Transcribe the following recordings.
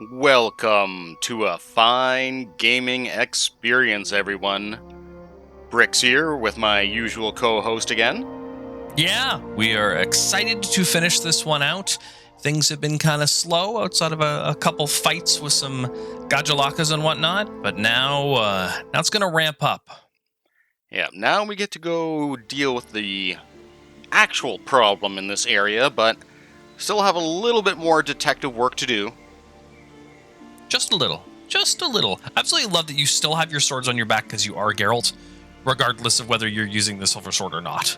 Welcome to a fine gaming experience, everyone. Bricks here with my usual co-host again. Yeah, we are excited to finish this one out. Things have been kind of slow outside of a couple fights with some gajalakas and whatnot, but now it's going to ramp up. Yeah, now we get to go deal with the actual problem in this area, but still have a little bit more detective work to do. Just a little. I absolutely love that you still have your swords on your back because you are Geralt, regardless of whether you're using the silver sword or not.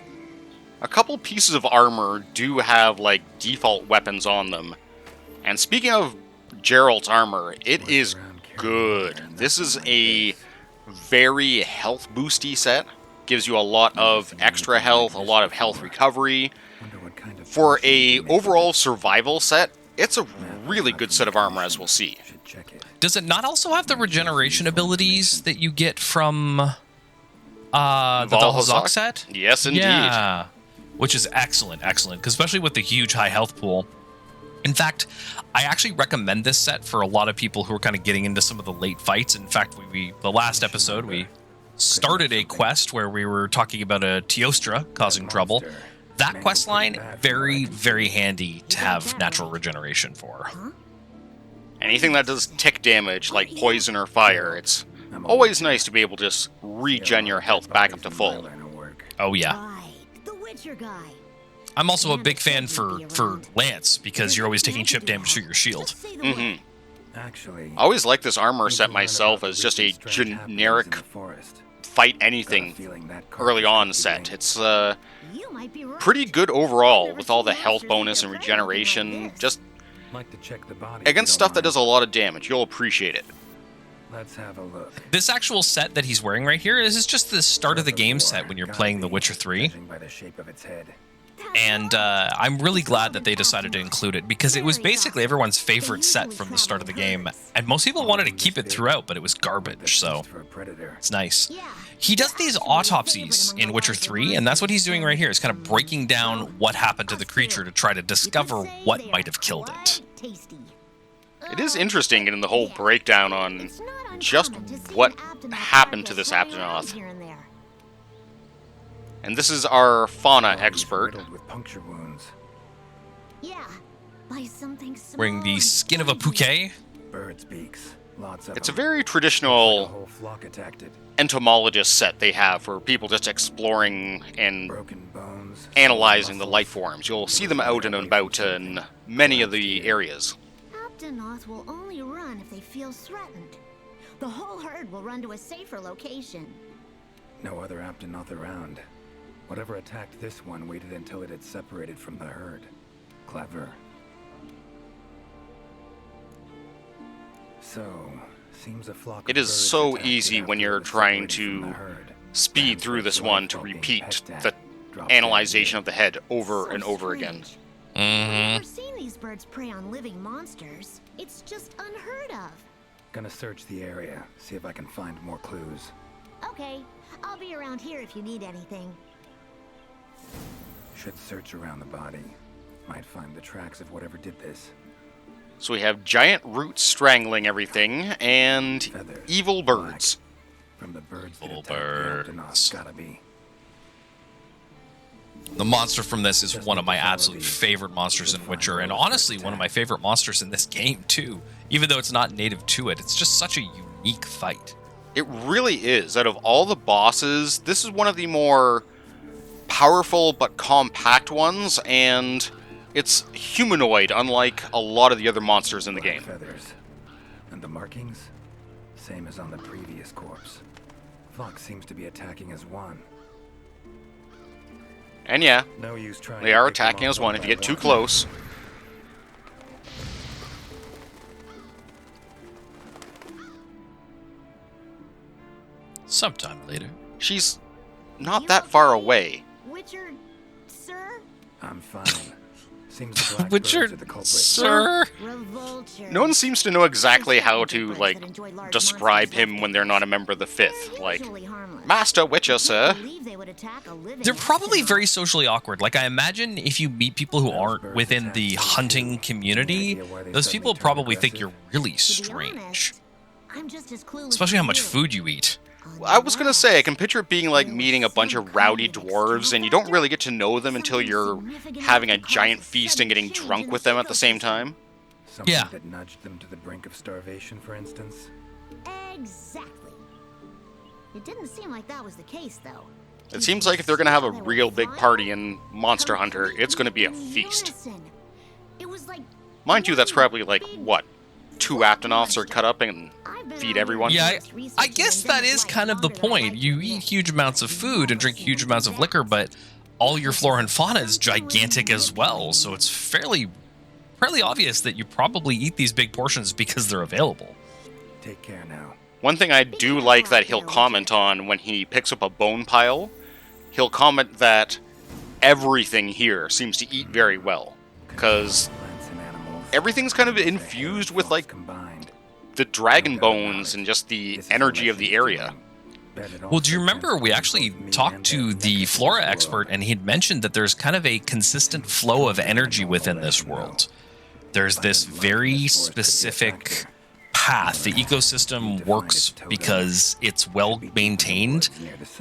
A couple pieces of armor do have, default weapons on them. And speaking of Geralt's armor, it is good. This is a very health boosty set. Gives you a lot of extra health, a lot of health recovery. For a overall survival set, it's a really good set of armor, as we'll see. Does it not also have the regeneration abilities that you get from the Valhazak set? Yes, indeed. Yeah, which is excellent, because especially with the huge high health pool. In fact, I actually recommend this set for a lot of people who are kind of getting into some of the late fights. In fact, the last episode, we started a quest where we were talking about a Teostra causing trouble. That quest line, very, very handy to have natural regeneration for. Anything that does tick damage, like poison or fire, it's always nice to be able to just regen your health back up to full. Oh, yeah. I'm also a big fan for Lance, because you're always taking chip damage through your shield. Mm-hmm. I always like this armor set myself as just a generic fight anything early on set. It's pretty good overall with all the health bonus and regeneration. Just against stuff that does a lot of damage, you'll appreciate it. Let's have a look. This actual set that he's wearing right here, this is just the start of the game set when you're playing The Witcher 3. And I'm really glad that they decided to include it, because it was basically everyone's favorite set from the start of the game. And most people wanted to keep it throughout, but it was garbage, so it's nice. He does these autopsies in Witcher 3, and that's what he's doing right here. He's kind of breaking down what happened to the creature to try to discover what might have killed it. It is interesting getting the whole breakdown on just what happened to this Abdenoth. And this is our fauna expert. Wearing the skin of a Pooké. It's a very traditional entomologist set they have for people just exploring and analyzing the life forms. You'll see them out and about in many of the areas. Abdenoth will only run if they feel threatened. The whole herd will run to a safer location. No other Abdenoth around. Whatever attacked this one waited until it had separated from the herd. Clever. So, seems a flock of It is birds so attacked easy after when it you're was trying separated from to the herd. speed through this one to repeat the analyzation of the head over and over again. I've never seen these birds prey on living monsters. It's just unheard of. Gonna search the area, see if I can find more clues. Okay, I'll be around here if you need anything. Should search around the body. Might find the tracks of whatever did this. So we have giant roots strangling everything, and Feathers, evil birds. From the birds that Evil attacked the birds. Abdenoth, gotta be. The monster from this is one of my absolute favorite monsters in Witcher, and honestly one of my favorite monsters in this game too. Even though it's not native to it, it's just such a unique fight. It really is. Out of all the bosses, this is one of the more powerful but compact ones, and it's humanoid, unlike a lot of the other monsters in the Black game. feathers. And the markings? Same as on the previous corpse. Fox seems to be attacking as one. And yeah, No use trying they to are pick them attacking off as one if you by get too one. close. Sometime later. She's not that far away. Witcher, sir? I'm fine. Seems the black Which birds are, are the culprits. sir? Revolters. No one seems to know exactly Those how are to, breeds like, that enjoy large describe monsters him like when they're not a member of the Fifth. They're Like, usually harmless. Master Witcher, sir. Believe they would attack a living They're probably astronaut. very socially awkward. Like, I imagine if you meet people who aren't within the hunting community, those people probably think you're really To be strange. honest, I'm just as clueless Especially as how much you. food you eat. I was gonna say, I can picture it being like meeting a bunch of rowdy dwarves, and you don't really get to know them until you're having a giant feast and getting drunk with them at the same time. Something Yeah. that nudged them to the brink of starvation, for instance. Exactly. It didn't seem like that was the case, though. It seems like if they're gonna have a real big party in Monster Hunter, it's gonna be a feast. It was like Mind you, that's probably like, what, 2 Aptonoths are cut up and feed everyone? Yeah, I guess that is kind of the point. You eat huge amounts of food and drink huge amounts of liquor, but all your flora and fauna is gigantic as well, so it's fairly obvious that you probably eat these big portions because they're available. Take care now. One thing I do like that he'll comment on when he picks up a bone pile, he'll comment that everything here seems to eat very well. Because Plants and animals. everything's kind of infused with, like, Combined. the dragon bones and just the energy of the area. Well, do you remember we actually talked to the flora expert and he'd mentioned that there's kind of a consistent flow of energy within this world. There's this very specific path. The ecosystem works because it's well maintained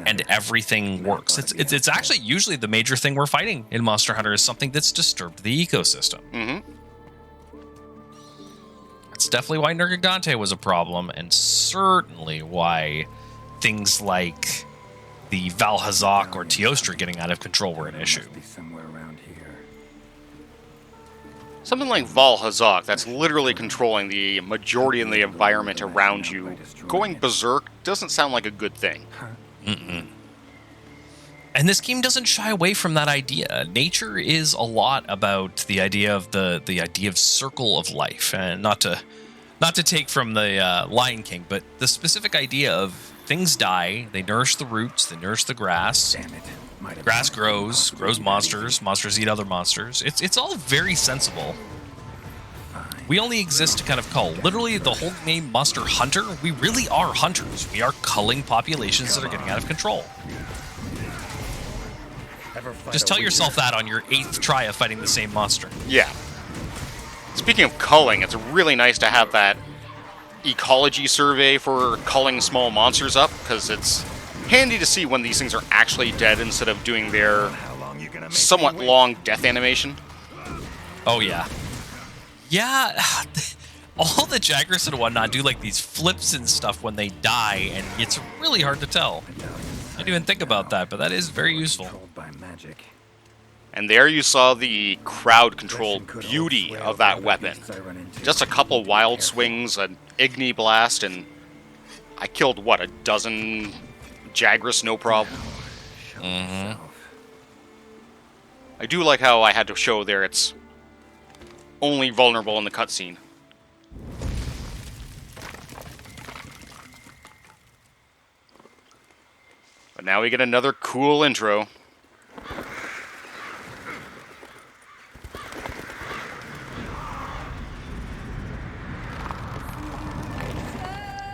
and everything works. It's actually usually the major thing we're fighting in Monster Hunter is something that's disturbed the ecosystem. Mm-hmm. That's definitely why Nergigante was a problem, and certainly why things like the Valhazak or Teostra getting out of control were an issue. Must be somewhere around here. Something like Valhazak, that's literally controlling the majority of the environment around you. Going berserk doesn't sound like a good thing. And this game doesn't shy away from that idea. Nature is a lot about the idea of the idea of circle of life, and not to take from the Lion King, but the specific idea of things die, they nourish the roots, they nourish the grass. Damn it. Might have Grass been grows monsters, monsters eat other monsters. It's all very sensible. We only exist to kind of cull. Literally, the whole name Monster Hunter, we really are hunters. We are culling populations that are getting out of control. Ever fight Just a tell wizard? yourself that on your 8th try of fighting the same monster. Yeah. Speaking of culling, it's really nice to have that ecology survey for culling small monsters up, because it's handy to see when these things are actually dead instead of doing their How long you gonna make somewhat me wait? long death animation. Oh, yeah. Yeah, all the Jagras and whatnot do like these flips and stuff when they die, and it's really hard to tell. I didn't even think about that, but that is very useful. Controlled by magic. And there you saw the crowd control Leshen could hold beauty sway of over that other weapon. beasts I run into. Just a couple wild Careful. swings, an Igni blast, and I killed, what, a dozen Jagras, no problem. Show yourself. I do like how I had to show there it's only vulnerable in the cutscene. But now we get another cool intro.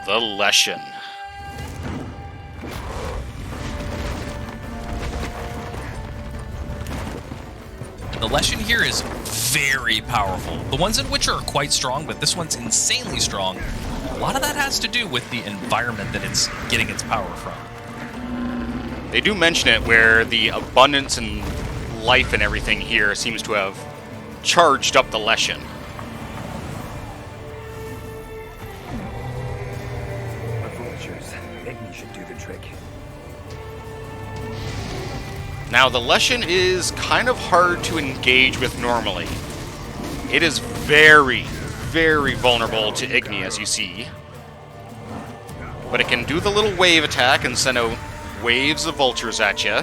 The Leshen. The Leshen here is very powerful. The ones in Witcher are quite strong, but this one's insanely strong. A lot of that has to do with the environment that it's getting its power from. They do mention it where the abundance and life and everything here seems to have charged up the Leshen. The vultures. Igni should do the trick. Now, the Leshen is kind of hard to engage with normally. It is very, very vulnerable to Igni, as you see. But it can do the little wave attack and send out waves of vultures at you.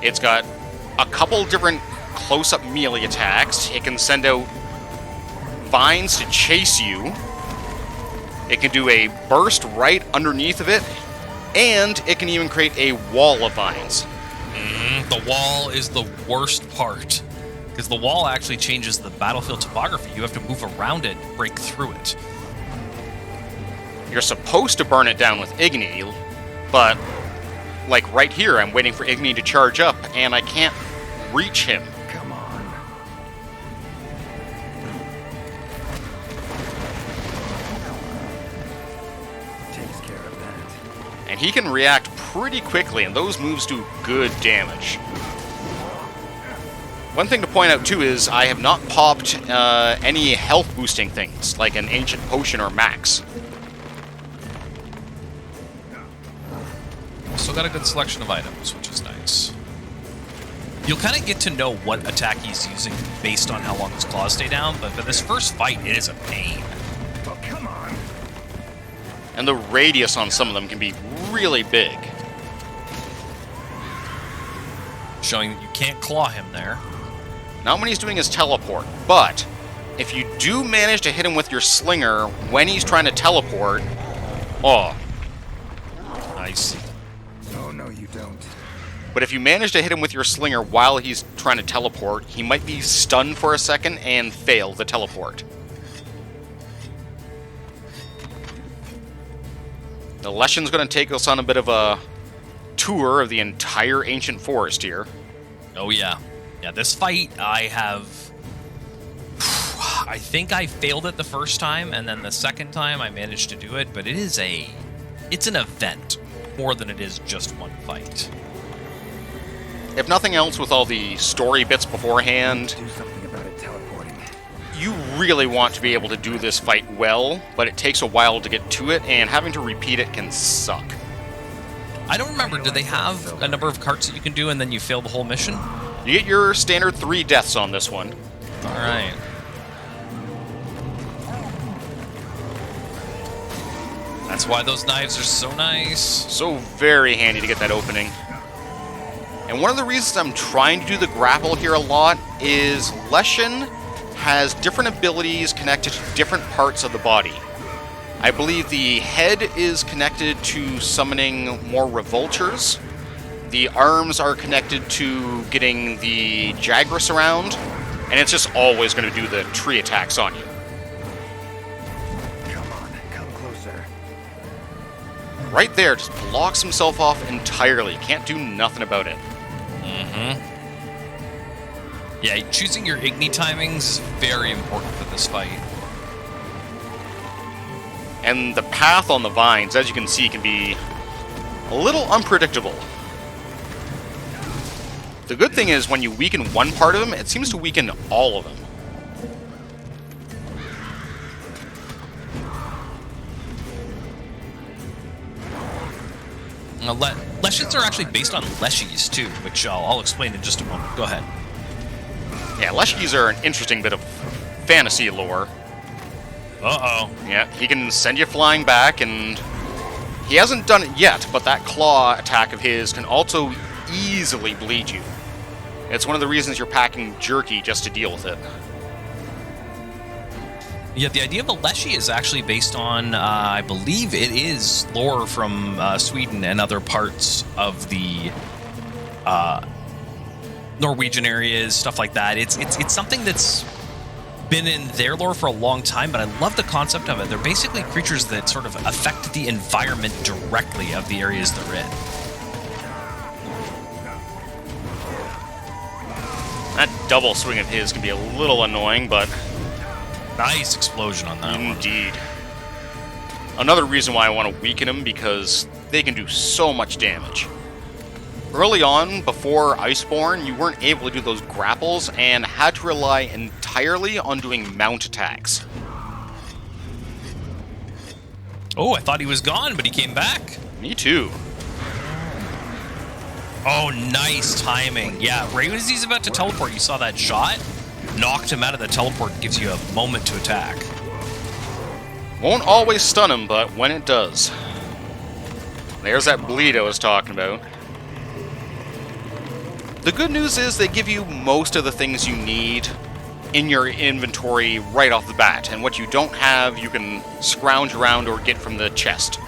It's got a couple different close-up melee attacks. It can send out vines to chase you. It can do a burst right underneath of it. And it can even create a wall of vines. The wall is the worst part. Because the wall actually changes the battlefield topography. You have to move around it, break through it. You're supposed to burn it down with Igni, but like right here, I'm waiting for Igni to charge up, and I can't reach him. Come on. Takes care of that. And he can react pretty quickly, and those moves do good damage. One thing to point out, too, is I have not popped any health-boosting things, like an Ancient Potion or Max. Still got a good selection of items, which is nice. You'll kind of get to know what attack he's using based on how long his claws stay down, but for this first fight, it is a pain. Oh, come on. And the radius on some of them can be really big. Showing that you can't claw him there. Not when he's doing his teleport, but if you do manage to hit him with your slinger when he's trying to teleport, oh. Nice. Oh, no, you don't. But if you manage to hit him with your slinger while he's trying to teleport, he might be stunned for a second and fail the teleport. The Leshen's going to take us on a bit of a tour of the entire ancient forest here. Oh, yeah. Yeah, this fight, I think I failed it the first time, and then the second time I managed to do it, but it's an event more than it is just one fight. If nothing else, with all the story bits beforehand, Do something about it teleporting. you really want to be able to do this fight well, but it takes a while to get to it, and having to repeat it can suck. I don't remember, do they have a number of carts that you can do and then you fail the whole mission? You get your standard 3 deaths on this one. Alright. That's why those knives are so nice. So very handy to get that opening. And one of the reasons I'm trying to do the grapple here a lot is Leshen has different abilities connected to different parts of the body. I believe the head is connected to summoning more Revoltures. The arms are connected to getting the Jagras around. And it's just always going to do the tree attacks on you. Come on, come closer. Right there, just blocks himself off entirely. Can't do nothing about it. Yeah, choosing your Igni timings is very important for this fight. And the path on the vines, as you can see, can be a little unpredictable. The good thing is, when you weaken one part of them, it seems to weaken all of them. Leshens are actually based on Leshies, too, which I'll explain in just a moment. Go ahead. Yeah, Leshies are an interesting bit of fantasy lore. Uh-oh. Yeah, he can send you flying back, and he hasn't done it yet, but that claw attack of his can also easily bleed you. It's one of the reasons you're packing jerky just to deal with it. Yeah, the idea of a Leshy is actually based on, I believe it is lore from Sweden and other parts of the Norwegian areas, stuff like that. It's something that's been in their lore for a long time, but I love the concept of it. They're basically creatures that sort of affect the environment directly of the areas they're in. That double swing of his can be a little annoying, but Nice explosion on that one. indeed. Another reason why I want to weaken them, because they can do so much damage. Early on, before Iceborne, you weren't able to do those grapples and had to rely entirely on doing mount attacks. Oh, I thought he was gone, but he came back. Me too. Oh, nice timing. Yeah, right as he's about to teleport, you saw that shot? Knocked him out of the teleport, gives you a moment to attack. Won't always stun him, but when it does. There's that bleed I was talking about. The good news is they give you most of the things you need in your inventory right off the bat, and what you don't have, you can scrounge around or get from the chest.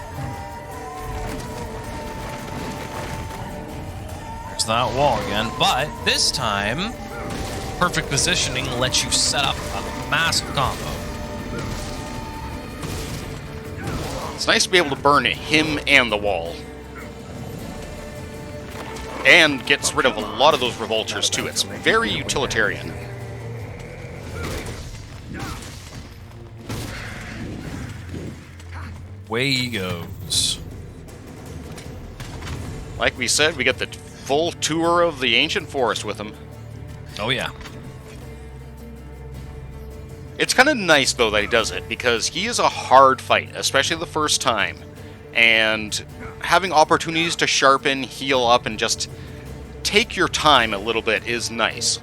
There's that wall again, but this time perfect positioning lets you set up a massive combo. It's nice to be able to burn him and the wall. And gets rid of a lot of those revolters too. It's very utilitarian. Away he goes. Like we said, we get the full tour of the ancient forest with him. Oh yeah. It's kind of nice, though, that he does it, because he is a hard fight, especially the first time. And having opportunities to sharpen, heal up, and just take your time a little bit is nice.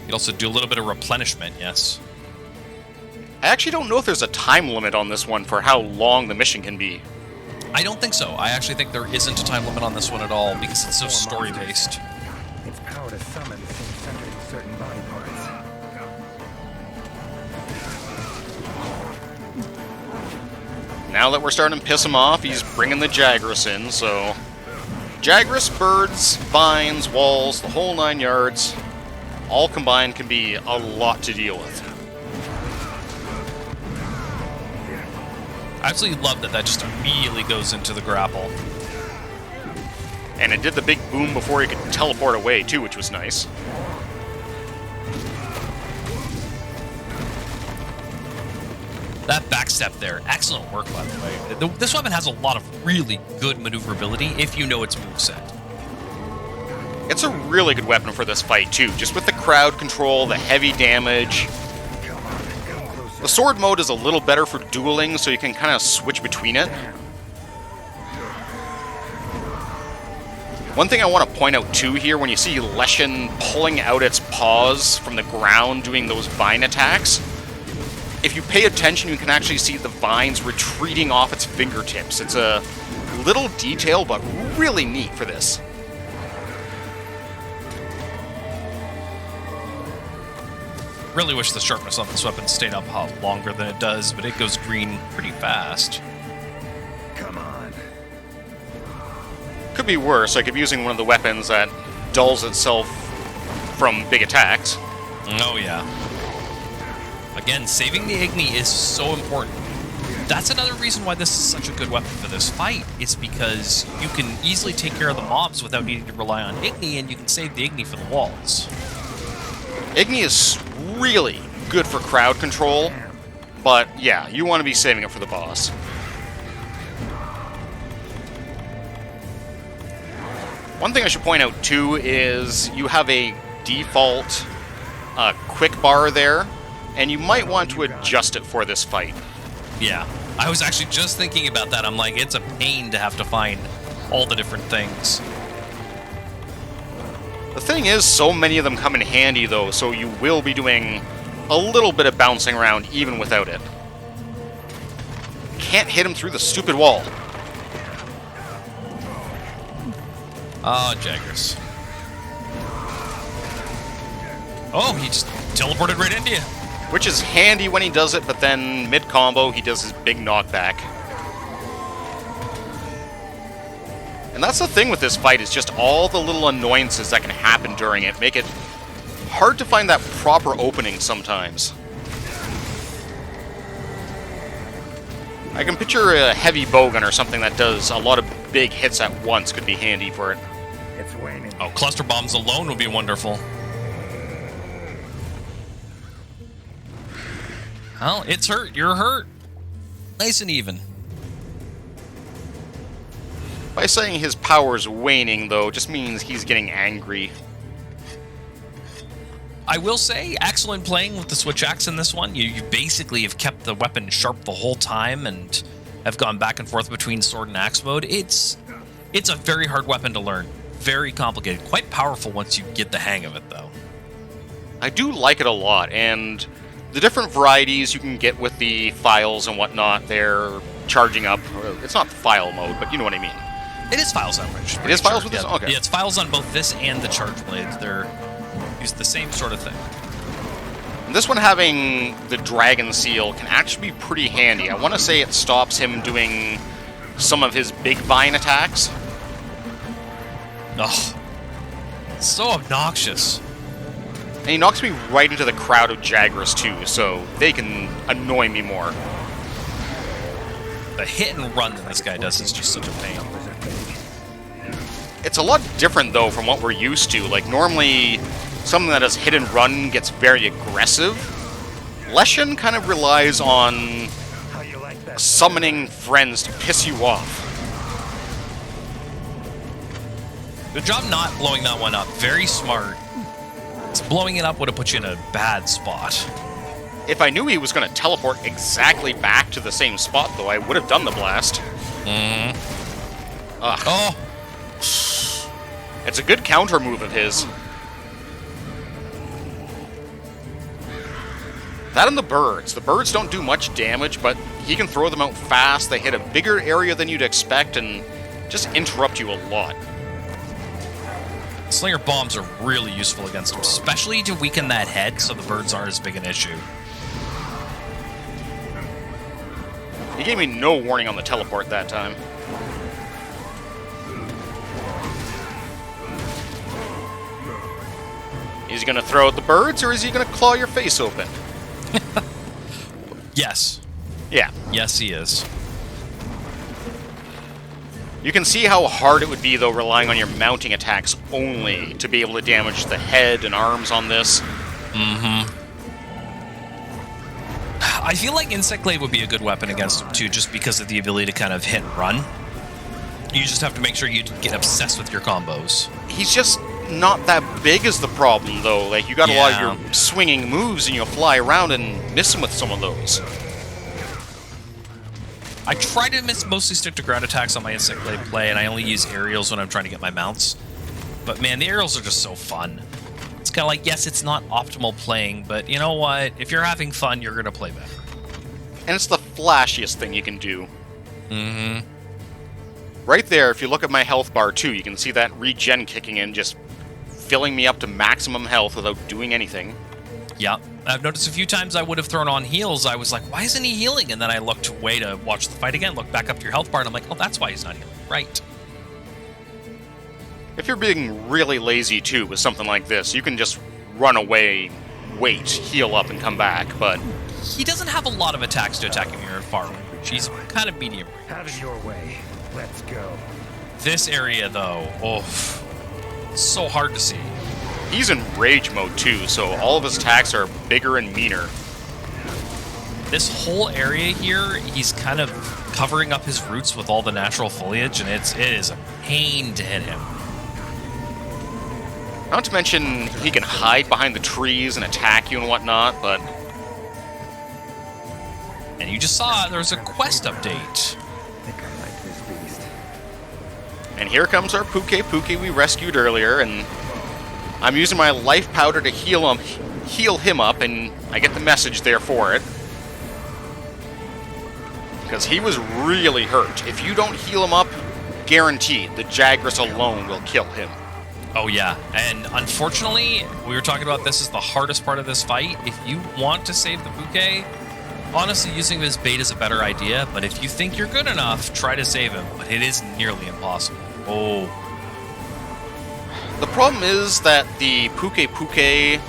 You also do a little bit of replenishment, yes. I actually don't know if there's a time limit on this one for how long the mission can be. I don't think so. I actually think there isn't a time limit on this one at all, because it's so story-based. Its power to summon seems centered in certain body parts. Now that we're starting to piss him off, he's bringing the Jagras in, so... Jagras, birds, vines, walls, the whole 9 yards, all combined can be a lot to deal with. I absolutely love that that just immediately goes into the grapple. And it did the big boom before he could teleport away, too, which was nice. That backstep there, excellent work, by the way. This weapon has a lot of really good maneuverability if you know its moveset. It's a really good weapon for this fight, too, just with the crowd control, the heavy damage. The sword mode is a little better for dueling, so you can kind of switch between it. One thing I want to point out, too, here, when you see Leshen pulling out its paws from the ground doing those vine attacks, if you pay attention, you can actually see the vines retreating off its fingertips. It's a little detail, but really neat for this. Really wish the sharpness on this weapon stayed up longer than it does, but it goes green pretty fast. Come on. Could be worse, like if using one of the weapons that dulls itself from big attacks. Oh yeah. Again, saving the Igni is so important. That's another reason why this is such a good weapon for this fight, is because you can easily take care of the mobs without needing to rely on Igni, and you can save the Igni for the walls. Igni is really good for crowd control, but yeah, you want to be saving it for the boss. One thing I should point out too is you have a default quick bar there, and you might want to adjust it for this fight. Yeah, I was actually just thinking about that. I'm like, it's a pain to have to find all the different things. The thing is, so many of them come in handy, though, so you will be doing a little bit of bouncing around even without it. Can't hit him through the stupid wall. Oh, Jagras. Oh, he just teleported right into you. Which is handy when he does it, but then mid-combo, he does his big knockback. And that's the thing with this fight, is just all the little annoyances that can happen during it make it hard to find that proper opening sometimes. I can picture a heavy bowgun or something that does a lot of big hits at once could be handy for it. It's waning. Oh, cluster bombs alone would be wonderful. Well, it's hurt. You're hurt. Nice and even. By saying his power's waning, though, just means he's getting angry. I will say, excellent playing with the switch axe in this one. You basically have kept the weapon sharp the whole time and have gone back and forth between sword and axe mode. It's a very hard weapon to learn. Very complicated. Quite powerful once you get the hang of it, though. I do like it a lot, and the different varieties you can get with the files and whatnot, they're charging up. It's not file mode, but you know what I mean. It is files on Rich. It is files with this? Yeah. Okay. Yeah, it's files on both this and the charge blades. They're used the same sort of thing. This one having the dragon seal can actually be pretty handy. I want to say it stops him doing some of his big vine attacks. Ugh. So obnoxious. And he knocks me right into the crowd of Jagras too, so they can annoy me more. The hit and run that this guy does is just such a pain. It's a lot different though from what we're used to. Like normally, something that does hit and run gets very aggressive. Leshen kind of relies on summoning friends to piss you off. Good job not blowing that one up. Very smart. Blowing it up would have put you in a bad spot. If I knew he was going to teleport exactly back to the same spot, though, I would have done the blast. Ugh. Oh! It's a good counter move of his. That and the birds. The birds don't do much damage, but he can throw them out fast. They hit a bigger area than you'd expect and just interrupt you a lot. Slinger bombs are really useful against him, especially to weaken that head so the birds aren't as big an issue. He gave me no warning on the teleport that time. Is he going to throw at the birds, or is he going to claw your face open? Yes. Yeah. Yes, he is. You can see how hard it would be, though, relying on your mounting attacks only to be able to damage the head and arms on this. I feel like Insect Glaive would be a good weapon against him, too, just because of the ability to kind of hit and run. You just have to make sure you get obsessed with your combos. He's just not that big is the problem, though. Like, you got a lot of your swinging moves, and you'll fly around and miss him with some of those. I try to mostly stick to ground attacks on my Insect Glaive play, and I only use aerials when I'm trying to get my mounts. But man, the aerials are just so fun. It's kind of like, yes, it's not optimal playing, but you know what? If you're having fun, you're going to play better. And it's the flashiest thing you can do. Right there, if you look at my health bar too, you can see that regen kicking in, just filling me up to maximum health without doing anything. Yeah. I've noticed a few times I would have thrown on heals. I was like, why isn't he healing? And then I looked away to watch the fight again, look back up to your health bar, and I'm like, oh, that's why he's not healing. Right. If you're being really lazy, too, with something like this, you can just run away, wait, heal up, and come back, but... He doesn't have a lot of attacks to attack him here at far range. He's kind of medium range. Have it your way. Let's go. This area, though, it's so hard to see. He's in rage mode, too, so all of his attacks are bigger and meaner. This whole area here, he's kind of covering up his roots with all the natural foliage, and it is a pain to hit him. Not to mention, he can hide behind the trees and attack you and whatnot, but... And you just saw there was a quest update. I think I like this beast. And here comes our Puke we rescued earlier, and I'm using my life powder to heal him up, and I get the message there for it. Because he was really hurt. If you don't heal him up, guaranteed, the Jagras alone will kill him. Oh yeah, and unfortunately, we were talking about this is the hardest part of this fight. If you want to save the Puke, honestly, using his bait is a better idea, but if you think you're good enough, try to save him, but it is nearly impossible. Oh. The problem is that the Puke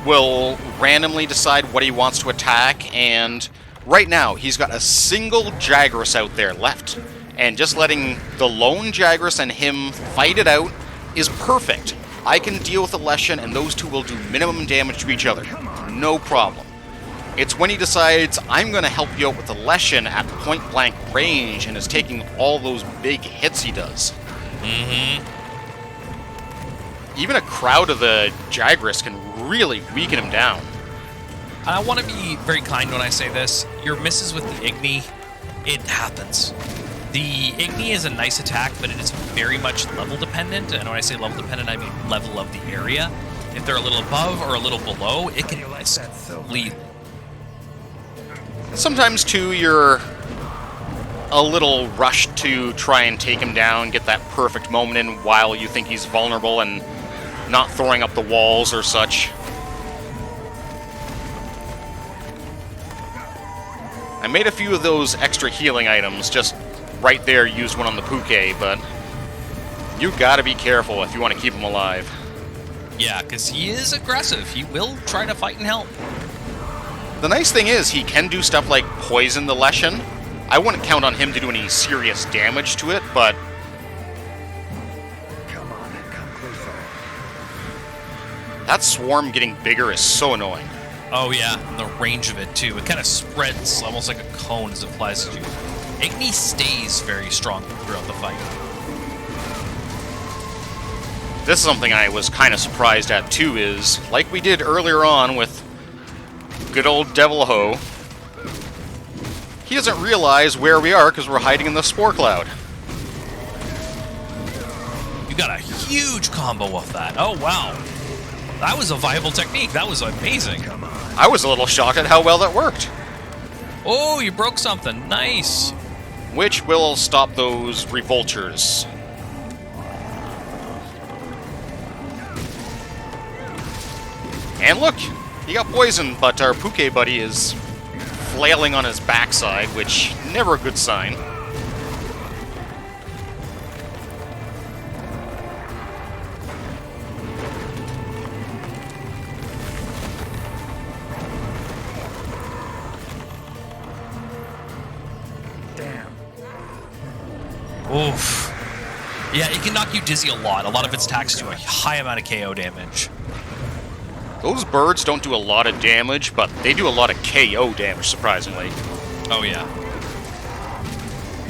will randomly decide what he wants to attack, and right now, he's got a single Jagras out there left, and just letting the lone Jagras and him fight it out is perfect. I can deal with the Leshen, and those two will do minimum damage to each other. No problem. It's when he decides, I'm going to help you out with the Leshen at point-blank range, and is taking all those big hits he does. Even a crowd of the Jagras can really weaken him down. I want to be very kind when I say this. Your misses with the Igni, it happens. The Igni is a nice attack, but it is very much level dependent. And when I say level dependent, I mean level of the area. If they're a little above or a little below, it can miss completely. Sometimes, too, you're a little rushed to try and take him down, get that perfect moment in while you think he's vulnerable and not throwing up the walls or such. I made a few of those extra healing items, just right there, used one on the Puke, but You gotta be careful if you want to keep him alive. Yeah, because he is aggressive. He will try to fight and help. The nice thing is, he can do stuff like poison the Leshen. I wouldn't count on him to do any serious damage to it, but... Come on, come closer. that swarm getting bigger is so annoying. Oh yeah, and the range of it too. It kind of spreads almost like a cone as it flies at you. Igni stays very strong throughout the fight. This is something I was kind of surprised at too, is, like we did earlier on with good old Devil Ho, he doesn't realize where we are because we're hiding in the spore cloud. You got a huge combo of that. Oh wow. That was a viable technique. That was amazing. I was a little shocked at how well that worked. Oh, you broke something. Nice. Which will stop those revoltures. And look, he got poisoned, but our Puke buddy is flailing on his backside, which never a good sign. Oof. Yeah, it can knock you dizzy a lot. A lot of its attacks do a high amount of KO damage. Those birds don't do a lot of damage, but they do a lot of KO damage, surprisingly. Oh yeah.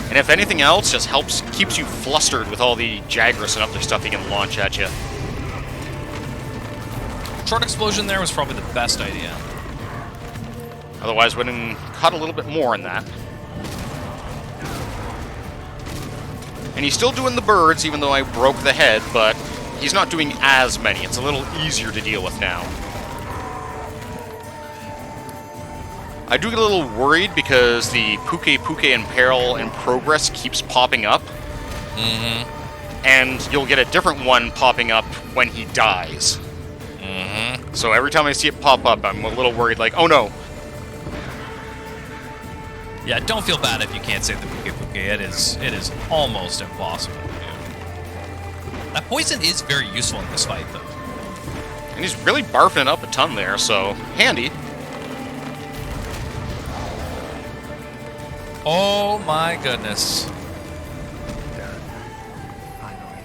And if anything else, just keeps you flustered with all the Jagras and other stuff he can launch at you. Short explosion there was probably the best idea. Otherwise, would have caught a little bit more in that. And he's still doing the birds, even though I broke the head, but he's not doing as many. It's a little easier to deal with now. I do get a little worried because the Puke in peril and progress keeps popping up. Mm-hmm. And you'll get a different one popping up when he dies. Mm-hmm. So every time I see it pop up, I'm a little worried, like, oh no. Yeah, don't feel bad if you can't save the Puke. It is almost impossible to do. That poison is very useful in this fight, though. And he's really barfing it up a ton there, so handy. Oh my goodness. Done. Finally.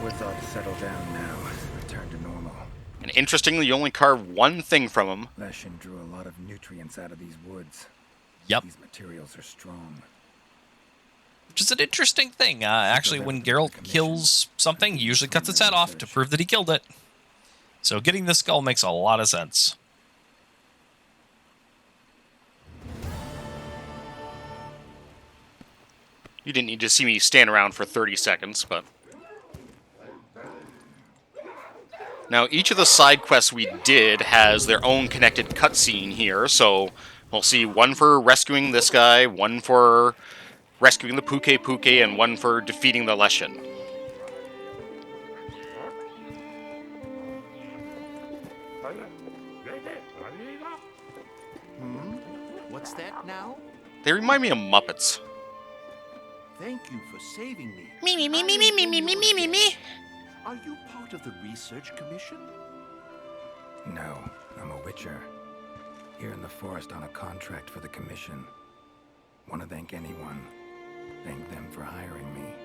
Woods ought to settle down now. Return to normal. And interestingly, you only carved one thing from him. Leshen drew a lot of nutrients out of these woods. Yep. These materials are strong. Which is an interesting thing. Actually, when Geralt kills something, he usually cuts its head off to prove that he killed it. So getting the skull makes a lot of sense. You didn't need to see me stand around for 30 seconds, but... Now, each of the side quests we did has their own connected cutscene here, so we'll see one for rescuing this guy, one for rescuing the Puke, and one for defeating the Leshen. What's that now? They remind me of Muppets. Thank you for saving me. Me. Are you part of the research commission? No, I'm a witcher. Here in the forest on a contract for the commission. Want to thank anyone. Thank them for hiring me.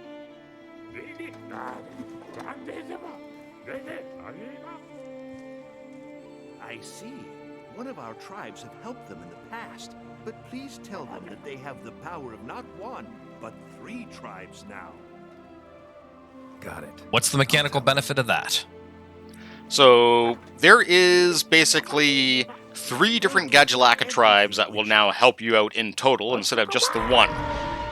I see. One of our tribes have helped them in the past, but please tell them that they have the power of not one, but 3 tribes now. Got it. What's the mechanical benefit of that? So, there is basically 3 different Gadjalaka tribes that will now help you out in total instead of just the one.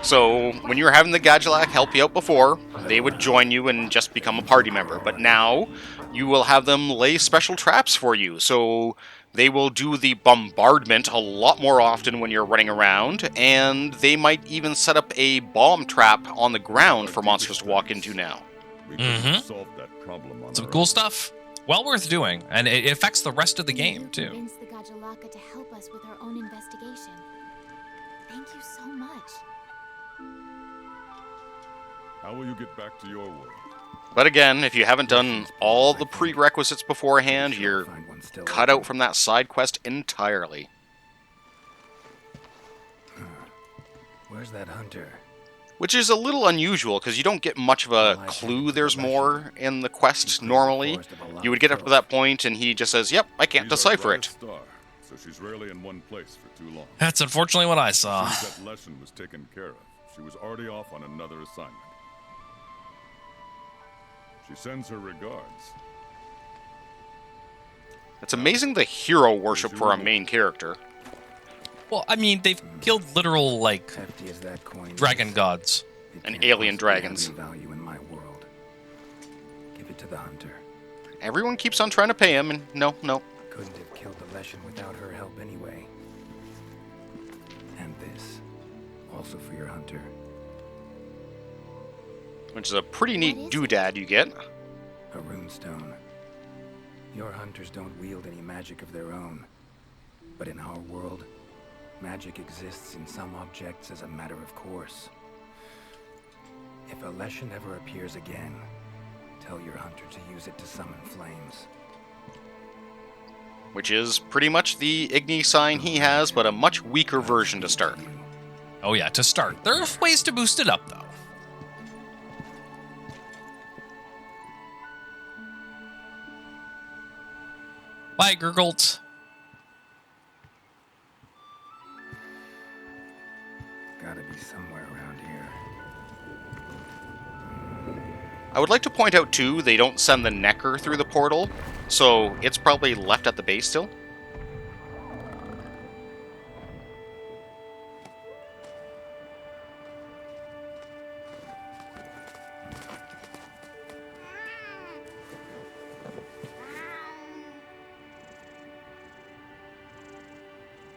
So, when you were having the Gadjalak help you out before, they would join you and just become a party member. But now, you will have them lay special traps for you. So, they will do the bombardment a lot more often when you're running around, and they might even set up a bomb trap on the ground for monsters to walk into now. Some cool stuff. Well worth doing, and it affects the rest of the game, too. Convince the Gadjalaka to help us with our own investigation. Thank you so much. How will you get back to your world? But again, if you haven't done all the prerequisites beforehand, you're Find one still cut open. out from that side quest entirely. Where's that hunter? Which is a little unusual, because you don't get much of a clue there's more in the quest normally. You would get up to that point, and he just says, yep, I can't She's our decipher it. brightest star, so she's rarely in one place for too long. That's unfortunately what I saw. Since that Leshen was taken care of, she was already off on another assignment. She sends her regards. It's amazing the hero worship for a main character. Well, I mean, they've killed literal, like, Hefty as that coin dragon is, gods. it and can't alien possibly have dragons. any value in my world. Give it to the hunter. Everyone keeps on trying to pay him, and no. Couldn't have killed the Leshen without her help anyway. And this, also for your hunter. Which is a pretty neat What is doodad you get. A runestone. Your hunters don't wield any magic of their own. But in our world, magic exists in some objects as a matter of course. If a Leshen ever appears again, tell your hunter to use it to summon flames. Which is pretty much the Igni sign he has, but a much weaker version to start. Oh yeah, to start. There are ways to boost it up, though. Bye, Gurgles. Gotta be somewhere around here. I would like to point out, too, they don't send the Necker through the portal, so it's probably left at the base still.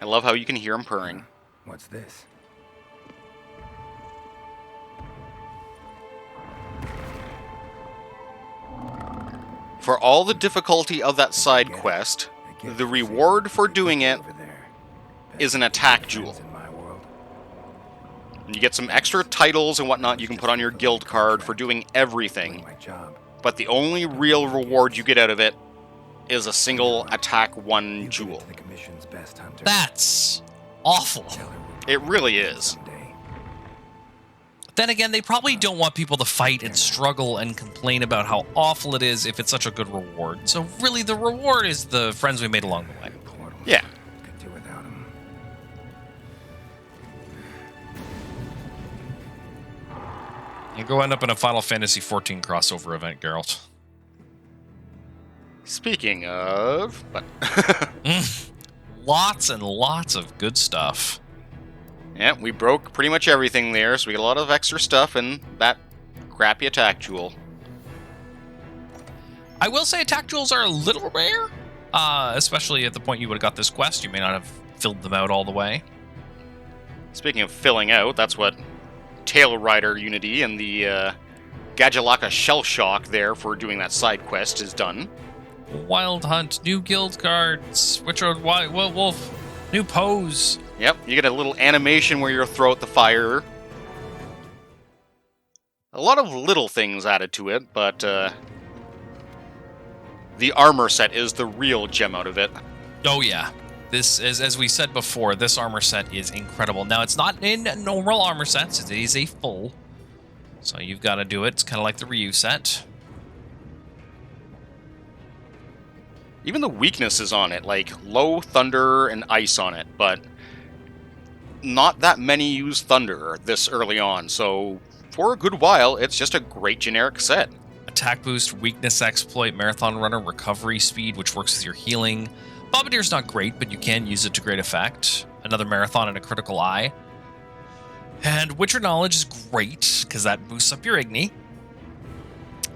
I love how you can hear him purring. What's this? For all the difficulty of that side quest, the reward for doing it Over there. is an attack Friends jewel. in my world. You get some extra titles and whatnot you can put on your guild card for doing everything, Doing my job. but the only real reward you get out of it is a single attack one You give it jewel. to the commission's best hunter. That's awful. Tell her we'll It really is. someday. Then again, they probably don't want people to fight and struggle and complain about how awful it is if it's such a good reward. So really, the reward is the friends we made along the way. Portals. Yeah. Could do without 'em. You go end up in a Final Fantasy XIV crossover event, Geralt. Speaking of, but Lots and lots of good stuff. yeah, we broke pretty much everything there, so we got a lot of extra stuff and that crappy attack jewel. I will say attack jewels are a little rare, especially at the point you would have got this quest. You may not have filled them out all the way. Speaking of filling out, that's what Tail Rider Unity and the Gajalaka Shell Shock there for doing that side quest is done. Wild Hunt, new guild cards, which are Wolf, new pose. Yep, you get a little animation where you throw out the fire. A lot of little things added to it, but the armor set is the real gem out of it. Oh yeah, this is, as we said before, this armor set is incredible. Now it's not in normal armor sets; it is a full, so you've got to do it. It's kind of like the Ryu set. Even the weaknesses on it, like low thunder and ice on it, but not that many use thunder this early on, so for a good while, it's just a great generic set. Attack boost, weakness exploit, marathon runner, recovery speed, which works with your healing. Bombardier's not great, but you can use it to great effect. Another marathon and a critical eye. And Witcher knowledge is great, because that boosts up your Igni.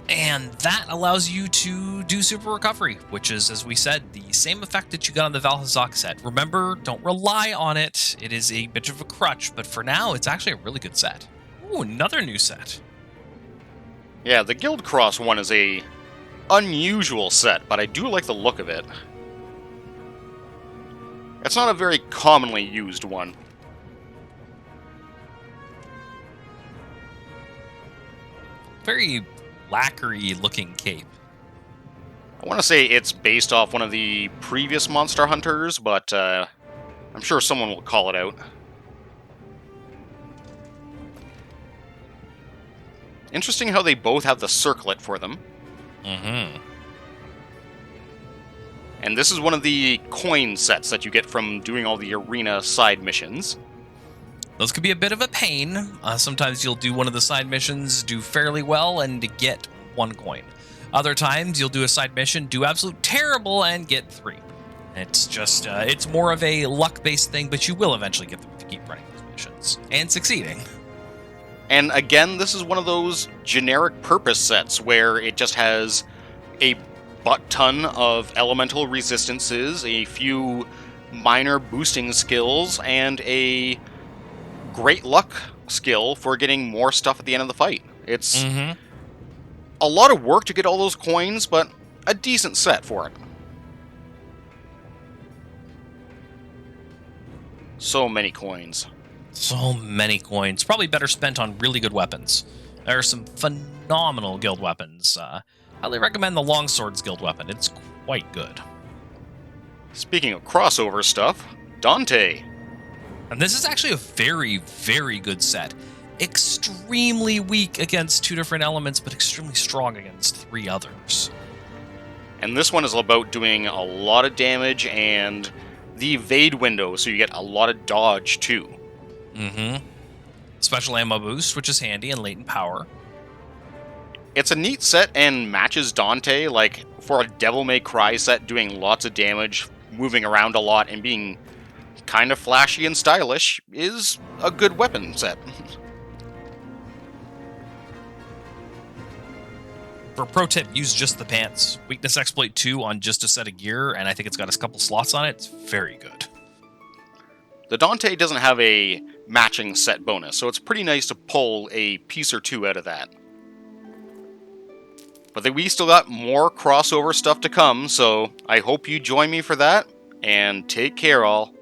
And that allows you to do super recovery, which is, as we said, the same effect that you got on the Valhazak set. Remember, don't rely on it. It is a bit of a crutch, but for now, it's actually a really good set. Ooh, another new set. Yeah, the Guild Cross one is a unusual set, but I do like the look of it. It's not a very commonly used one. very lacquery looking cape. I want to say it's based off one of the previous Monster Hunters, but I'm sure someone will call it out. Interesting how they both have the circlet for them. Mm-hmm. And this is one of the coin sets that you get from doing all the arena side missions. Those could be a bit of a pain. Sometimes you'll do one of the side missions, do fairly well, and get 1 coin. Other times you'll do a side mission, do absolute terrible, and get 3. It's just, it's more of a luck-based thing, but you will eventually get them to keep running those missions. And succeeding. And again, this is one of those generic purpose sets where it just has a butt-ton of elemental resistances, a few minor boosting skills, and a great luck skill for getting more stuff at the end of the fight. It's a lot of work to get all those coins, but a decent set for it. So many coins. So many coins. Probably better spent on really good weapons. There are some phenomenal guild weapons. Highly recommend the Longsword's guild weapon. It's quite good. Speaking of crossover stuff, Dante. And this is actually a very, very good set. Extremely weak against 2 different elements, but extremely strong against 3 others. And this one is about doing a lot of damage and the evade window, so you get a lot of dodge too. Special ammo boost, which is handy, and latent power. It's a neat set and matches Dante, like, for a Devil May Cry set, doing lots of damage, moving around a lot, and being kind of flashy and stylish is a good weapon set. For a pro tip, use just the pants. Weakness exploit 2 on just a set of gear, and I think it's got a couple slots on it. It's very good. The Dante doesn't have a matching set bonus, so it's pretty nice to pull a piece or 2 out of that. But we still got more crossover stuff to come, so I hope you join me for that, and take care all.